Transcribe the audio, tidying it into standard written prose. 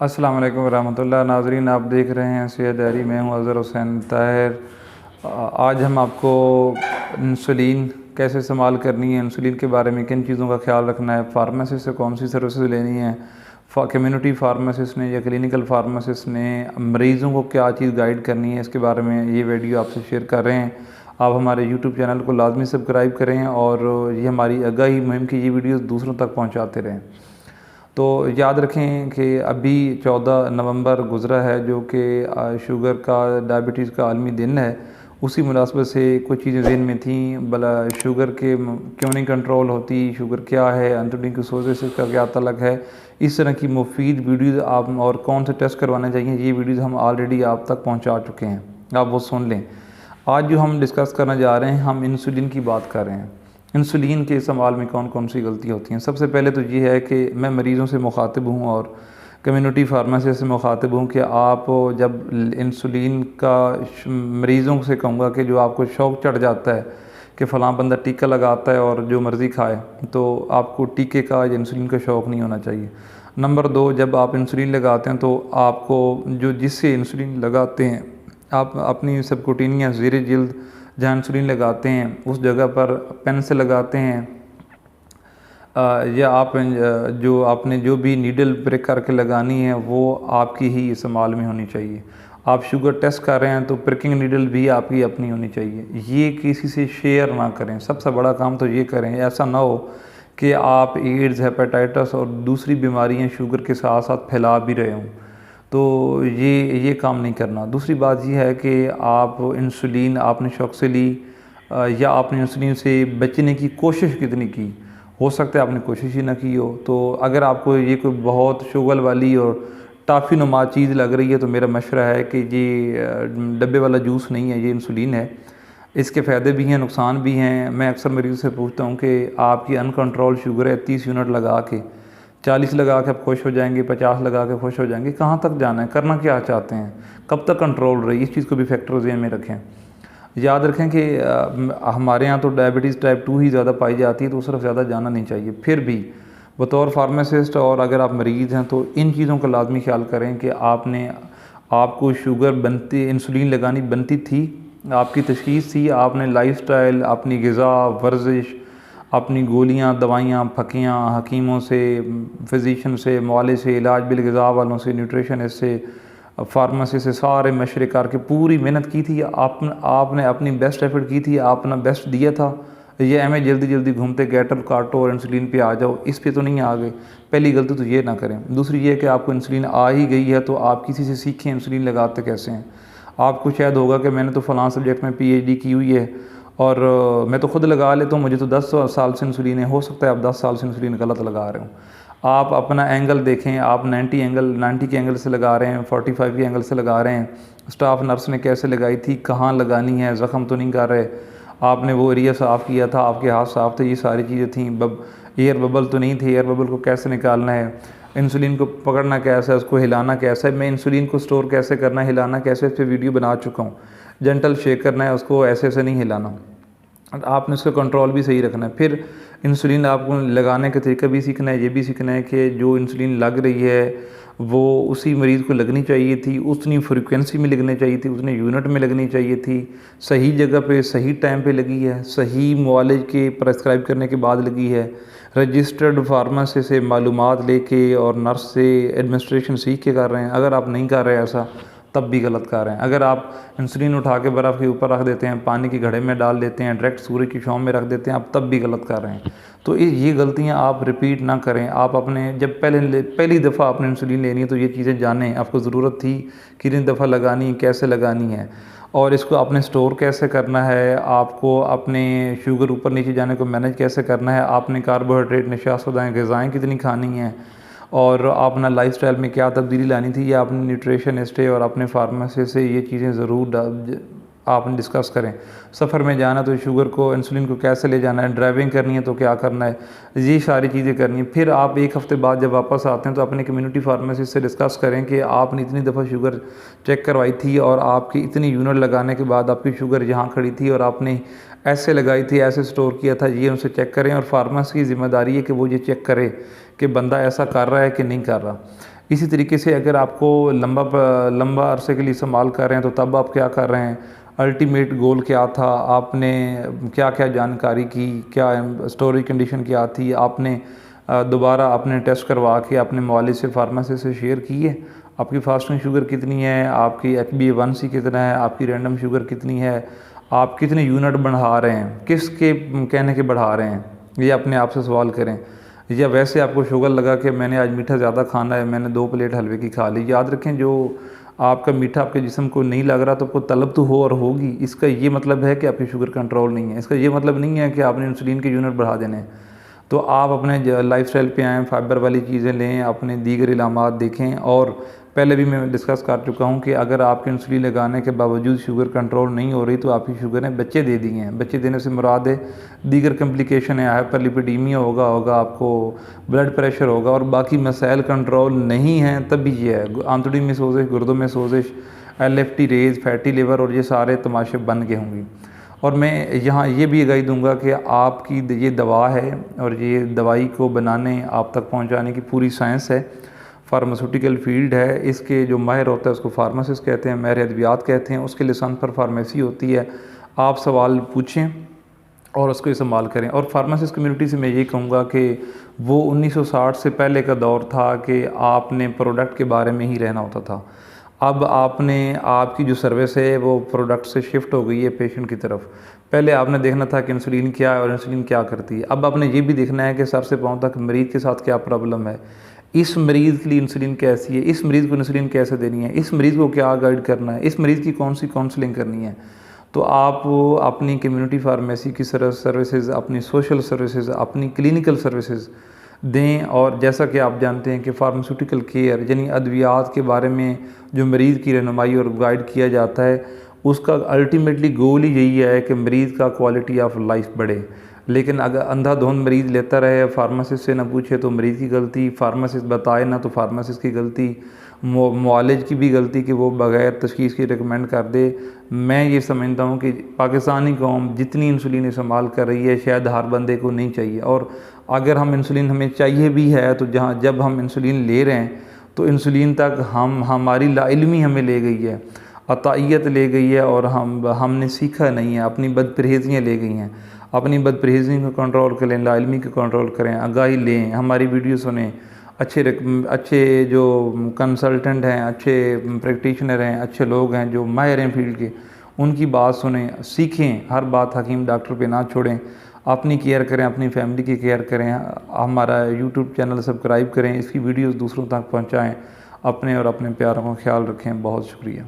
السلام علیکم ورحمۃ اللہ ناظرین، آپ دیکھ رہے ہیں صحت ڈائری۔ میں ہوں اظہر حسین طاہر۔ آج ہم آپ کو انسولین کیسے استعمال کرنی ہے، انسولین کے بارے میں کن چیزوں کا خیال رکھنا ہے، فارمیسسٹ سے کون سی سروسز لینی ہے، کمیونٹی فارمیسسٹ نے یا کلینکل فارمیسسٹ نے مریضوں کو کیا چیز گائیڈ کرنی ہے، اس کے بارے میں یہ ویڈیو آپ سے شیئر کر رہے ہیں۔ آپ ہمارے یوٹیوب چینل کو لازمی سبسکرائب کریں اور یہ ہماری آگاہی مہم کی یہ ویڈیوز دوسروں تک پہنچاتے رہیں۔ تو یاد رکھیں کہ ابھی 14 نومبر گزرا ہے، جو کہ شوگر کا، ڈائبٹیز کا عالمی دن ہے۔ اسی مناسبت سے کچھ چیزیں ذہن میں تھیں، بلا شوگر کے کیوں نہیں کنٹرول ہوتی، شوگر کیا ہے، انٹرڈنکسوزس کا کیا تعلق ہے، اس طرح کی مفید ویڈیوز آپ اور کون سے ٹیسٹ کروانے چاہیے، یہ ویڈیوز ہم آلریڈی آپ تک پہنچا چکے ہیں، آپ وہ سن لیں۔ آج جو ہم ڈسکس کرنا جا رہے ہیں، ہم انسولین کی بات کر رہے ہیں۔ انسولین کے استعمال میں کون کون سی غلطی ہوتی ہیں؟ سب سے پہلے تو یہ ہے کہ میں مریضوں سے مخاطب ہوں اور کمیونٹی فارمیسسٹ سے مخاطب ہوں کہ آپ جب انسولین کا مریضوں سے کہوں گا کہ جو آپ کو شوق چڑھ جاتا ہے کہ فلاں بندہ ٹیکہ لگاتا ہے اور جو مرضی کھائے، تو آپ کو ٹیکے کا یا انسولین کا شوق نہیں ہونا چاہیے۔ نمبر 2، جب آپ انسولین لگاتے ہیں تو آپ کو جس سے انسولین لگاتے ہیں، آپ اپنی سبکوٹینیا زیر جلد جہاں انسولین لگاتے ہیں اس جگہ پر پین سے لگاتے ہیں، یا آپ نے جو بھی نیڈل پرک کر کے لگانی ہے وہ آپ کی ہی استعمال میں ہونی چاہیے۔ آپ شوگر ٹیسٹ کر رہے ہیں تو پرکنگ نیڈل بھی آپ کی اپنی ہونی چاہیے۔ یہ کسی سے شیئر نہ کریں۔ سب سے بڑا کام تو یہ کریں، ایسا نہ ہو کہ آپ ایڈز، ہیپاٹائٹس اور دوسری بیماریاں شوگر کے ساتھ ساتھ پھیلا بھی رہے ہوں، تو یہ کام نہیں کرنا۔ دوسری بات یہ ہے کہ آپ انسولین آپ نے شوق سے لی، یا آپ نے انسولین سے بچنے کی کوشش کتنی کی، ہو سکتا ہے آپ نے کوشش ہی نہ کی ہو۔ تو اگر آپ کو یہ کوئی بہت شوگر والی اور ٹافی نما چیز لگ رہی ہے تو میرا مشورہ ہے کہ یہ ڈبے والا جوس نہیں ہے، یہ انسولین ہے۔ اس کے فائدے بھی ہیں، نقصان بھی ہیں۔ میں اکثر مریض سے پوچھتا ہوں کہ آپ کی ان کنٹرول شوگر ہے، 30 یونٹ لگا کے، 40 لگا کے آپ خوش ہو جائیں گے، 50 لگا کے خوش ہو جائیں گے، کہاں تک جانا ہے، کرنا کیا چاہتے ہیں، کب تک کنٹرول رہی، اس چیز کو بھی فیکٹر ذہن میں رکھیں۔ یاد رکھیں کہ ہمارے ہاں تو ڈائبٹیز ٹائپ 2 ہی زیادہ پائی جاتی ہے، تو اس طرف زیادہ جانا نہیں چاہیے۔ پھر بھی بطور فارمیسسٹ اور اگر آپ مریض ہیں تو ان چیزوں کا لازمی خیال کریں کہ آپ کو شوگر انسولین لگانی بنتی تھی، آپ کی تشخیص تھی، آپ نے لائف سٹائل، اپنی غذا، ورزش، اپنی گولیاں، دوائیاں، پھکیاں، حکیموں سے، فزیشین سے، معالج سے، علاج بالغذا والوں سے، نیوٹریشنسٹ سے، فارمیسی سے، سارے مشورے کر کے پوری محنت کی تھی، آپ نے اپنی بیسٹ ایفرٹ کی تھی، آپ نے بیسٹ دیا تھا، یہ ہمیں جلدی جلدی گھومتے گیٹر کاٹو اور انسولین پہ آ جاؤ، اس پہ تو نہیں آ گئے۔ پہلی غلطی تو یہ نہ کریں۔ دوسری یہ کہ آپ کو انسولین آ ہی گئی ہے تو آپ کسی سے سیکھیں انسولین لگاتے کیسے ہیں۔ آپ کو شاید ہوگا کہ میں نے تو فلاں سبجیکٹ میں پی ایچ ڈی کی ہوئی ہے اور میں تو خود لگا لیتا ہوں، مجھے تو 10 سال سے انسولین ہے، ہو سکتا ہے آپ 10 سال سے انسولین غلط لگا رہے ہوں۔ آپ اپنا اینگل دیکھیں، آپ 90 کے اینگل سے لگا رہے ہیں، 45 کے اینگل سے لگا رہے ہیں، اسٹاف نرس نے کیسے لگائی تھی، کہاں لگانی ہے، زخم تو نہیں کر رہے، آپ نے وہ ایریا صاف کیا تھا، آپ کے ہاتھ صاف تھے، یہ ساری چیزیں تھیں۔ ایئر ببل تو نہیں تھے، ایئر ببل کو کیسے نکالنا ہے، انسولین کو پکڑنا کیسا ہے، اس کو ہلانا کیسا ہے، میں انسولین کو سٹور کیسے کرنا ہے، ہلانا کیسے، اس پہ ویڈیو بنا چکا ہوں۔ جنٹل شیک کرنا ہے، اس کو ایسے نہیں ہلانا، آپ نے اس کا کنٹرول بھی صحیح رکھنا ہے۔ پھر انسولین آپ کو لگانے کا طریقہ بھی سیکھنا ہے، یہ بھی سیکھنا ہے کہ جو انسولین لگ رہی ہے وہ اسی مریض کو لگنی چاہیے تھی، اتنی فریکوینسی میں لگنی چاہیے تھی، اتنے یونٹ میں لگنی چاہیے تھی، صحیح جگہ پہ صحیح ٹائم پہ لگی ہے، صحیح معالج کے پرسکرائب کرنے کے بعد لگی ہے، رجسٹرڈ فارمیسی سے معلومات لے کے اور نرس سے ایڈمنسٹریشن سیکھ کے کر رہے ہیں۔ اگر آپ نہیں کر رہے ایسا تب بھی غلط کر رہے ہیں۔ اگر آپ انسولین اٹھا کے برف کے اوپر رکھ دیتے ہیں، پانی کے گھڑے میں ڈال دیتے ہیں، ڈائریکٹ سورج کی چھاؤں میں رکھ دیتے ہیں، آپ تب بھی غلط کر رہے ہیں۔ تو یہ غلطیاں آپ ریپیٹ نہ کریں۔ آپ جب پہلی دفعہ آپ نے انسولین لینی ہے تو یہ چیزیں جانیں، آپ کو ضرورت تھی، کتنی دفعہ لگانی، کیسے لگانی ہے، اور اس کو آپ نے سٹور کیسے کرنا ہے، آپ کو اپنے شوگر اوپر نیچے جانے کو مینیج کیسے کرنا ہے، آپ نے کاربوہائیڈریٹ، نشاست دائیں غذائیں کتنی کھانی ہیں، اور آپ نے لائف سٹائل میں کیا تبدیلی لانی تھی، یہ آپ نے نیوٹریشنسٹ اور اپنے فارمیسی سے یہ چیزیں ضرور آپ نے ڈسکس کریں۔ سفر میں جانا تو شوگر کو، انسولین کو کیسے لے جانا ہے، ڈرائیونگ کرنی ہے تو کیا کرنا ہے، یہ ساری چیزیں کرنی ہیں۔ پھر آپ ایک ہفتے بعد جب واپس آتے ہیں تو اپنے کمیونٹی فارمیسسٹ سے ڈسکس کریں کہ آپ نے اتنی دفعہ شوگر چیک کروائی تھی اور آپ کی اتنی یونٹ لگانے کے بعد آپ کی شوگر یہاں کھڑی تھی اور آپ نے ایسے لگائی تھی، ایسے سٹور کیا تھا، یہ ان سے چیک کریں، اور فارمیسی کی ذمہ داری ہے کہ وہ یہ چیک کرے کہ بندہ ایسا کر رہا ہے کہ نہیں کر رہا۔ اسی طریقے سے اگر آپ کو لمبا عرصے کے لیے استعمال کر رہے ہیں تو تب آپ کیا کر رہے ہیں، الٹیمیٹ گول کیا تھا، آپ نے کیا کیا جانکاری کی، کیا اسٹوریج کنڈیشن کیا تھی، آپ نے دوبارہ اپنے ٹیسٹ کروا کے اپنے معالج سے فارمیسسٹ سے شیئر کیے، آپ کی فاسٹنگ شوگر کتنی ہے، آپ کی HbA1c کتنا ہے، آپ کی رینڈم شوگر کتنی ہے، آپ کتنے یونٹ بڑھا رہے ہیں، کس کے کہنے کے بڑھا رہے ہیں، یہ اپنے آپ سے سوال کریں۔ یا ویسے آپ کو شوگر لگا کہ میں نے آج میٹھا زیادہ کھانا ہے، میں نے 2 پلیٹ حلوے کی کھا لی، یاد رکھیں جو آپ کا میٹھا آپ کے جسم کو نہیں لگ رہا تو آپ کو طلب تو ہو اور ہوگی، اس کا یہ مطلب ہے کہ آپ کی شوگر کنٹرول نہیں ہے، اس کا یہ مطلب نہیں ہے کہ آپ نے انسولین کے یونٹ بڑھا دینے ہیں۔ تو آپ اپنے لائف سٹائل پہ آئیں، فائبر والی چیزیں لیں، اپنے دیگر علامات دیکھیں، اور پہلے بھی میں ڈسکس کر چکا ہوں کہ اگر آپ کے انسولین لگانے کے باوجود شوگر کنٹرول نہیں ہو رہی تو آپ کی شوگر نے بچے دے دیے ہیں، بچے دینے سے مراد ہے دیگر کمپلیکیشن ہے، ہائپر لیپیڈیمیا ہوگا آپ کو بلڈ پریشر ہوگا اور باقی مسائل کنٹرول نہیں ہیں، تب بھی یہ ہے آنتڑی میں سوزش، گردوں میں سوزش، LFT ریز، فیٹی لیور اور یہ سارے تماشے بن کے ہوں گے۔ اور میں یہاں یہ بھی آگاہی دوں گا کہ آپ کی یہ دوا ہے اور یہ دوائی کو بنانے آپ تک پہنچانے کی پوری سائنس ہے، فارماسیوٹیکل فیلڈ ہے، اس کے جو ماہر ہوتا ہے اس کو فارماسسٹ کہتے ہیں، ماہر ادویات کہتے ہیں، اس کے لسان پر فارمیسی ہوتی ہے، آپ سوال پوچھیں اور اس کو استعمال کریں۔ اور فارماسسٹ کمیونٹی سے میں یہ کہوں گا کہ وہ 1960 سے پہلے کا دور تھا کہ آپ نے پروڈکٹ کے بارے میں ہی رہنا ہوتا تھا، اب آپ کی جو سروس ہے وہ پروڈکٹ سے شفٹ ہو گئی ہے پیشنٹ کی طرف۔ پہلے آپ نے دیکھنا تھا کہ انسولین کیا ہے اور انسولین کیا کرتی ہے، اب آپ نے یہ بھی دیکھنا ہے کہ سر سے پاؤں تک مریض کے ساتھ کیا پرابلم ہے، اس مریض کے لیے انسولین کیسی ہے، اس مریض کو انسولین کیسے دینی ہے، اس مریض کو کیا گائیڈ کرنا ہے، اس مریض کی کون سی کاؤنسلنگ کرنی ہے۔ تو آپ اپنی کمیونٹی فارمیسی کی سروسز، اپنی سوشل سروسز، اپنی کلینکل سروسز دیں، اور جیسا کہ آپ جانتے ہیں کہ فارماسیوٹیکل کیئر یعنی ادویات کے بارے میں جو مریض کی رہنمائی اور گائیڈ کیا جاتا ہے، اس کا الٹیمیٹلی گول ہی یہی ہے کہ مریض کا کوالٹی آف لائف بڑھے۔ لیکن اگر اندھا دھند مریض لیتا رہے، فارماسسٹ سے نہ پوچھے تو مریض کی غلطی، فارماسسٹ بتائے نہ تو فارماسسٹ کی غلطی، معالج کی بھی غلطی کہ وہ بغیر تشخیص کی ریکمینڈ کر دے۔ میں یہ سمجھتا ہوں کہ پاکستانی قوم جتنی انسولین استعمال کر رہی ہے شاید ہر بندے کو نہیں چاہیے، اور اگر انسولین ہمیں چاہیے بھی ہے تو جب ہم انسولین لے رہے ہیں تو انسولین تک ہماری لا علمی ہمیں لے گئی ہے، عطائیت لے گئی ہے، اور ہم نے سیکھا نہیں ہے، اپنی بد پرہیزیاں لے گئی ہیں۔ اپنی بد پرہیزی کو کنٹرول کریں، لا علمی کو کنٹرول کریں، آگاہی لیں، ہماری ویڈیو سنیں، اچھے جو کنسلٹنٹ ہیں، اچھے پریکٹیشنر ہیں، اچھے لوگ ہیں جو ماہر ہیں فیلڈ کے، ان کی بات سنیں، سیکھیں، ہر بات حکیم ڈاکٹر پہ نہ چھوڑیں، اپنی کیئر کریں، اپنی فیملی کی کیئر کریں۔ ہمارا یوٹیوب چینل سبسکرائب کریں، اس کی ویڈیوز دوسروں تک پہنچائیں، اپنے اور اپنے پیاروں کا خیال رکھیں۔ بہت شکریہ۔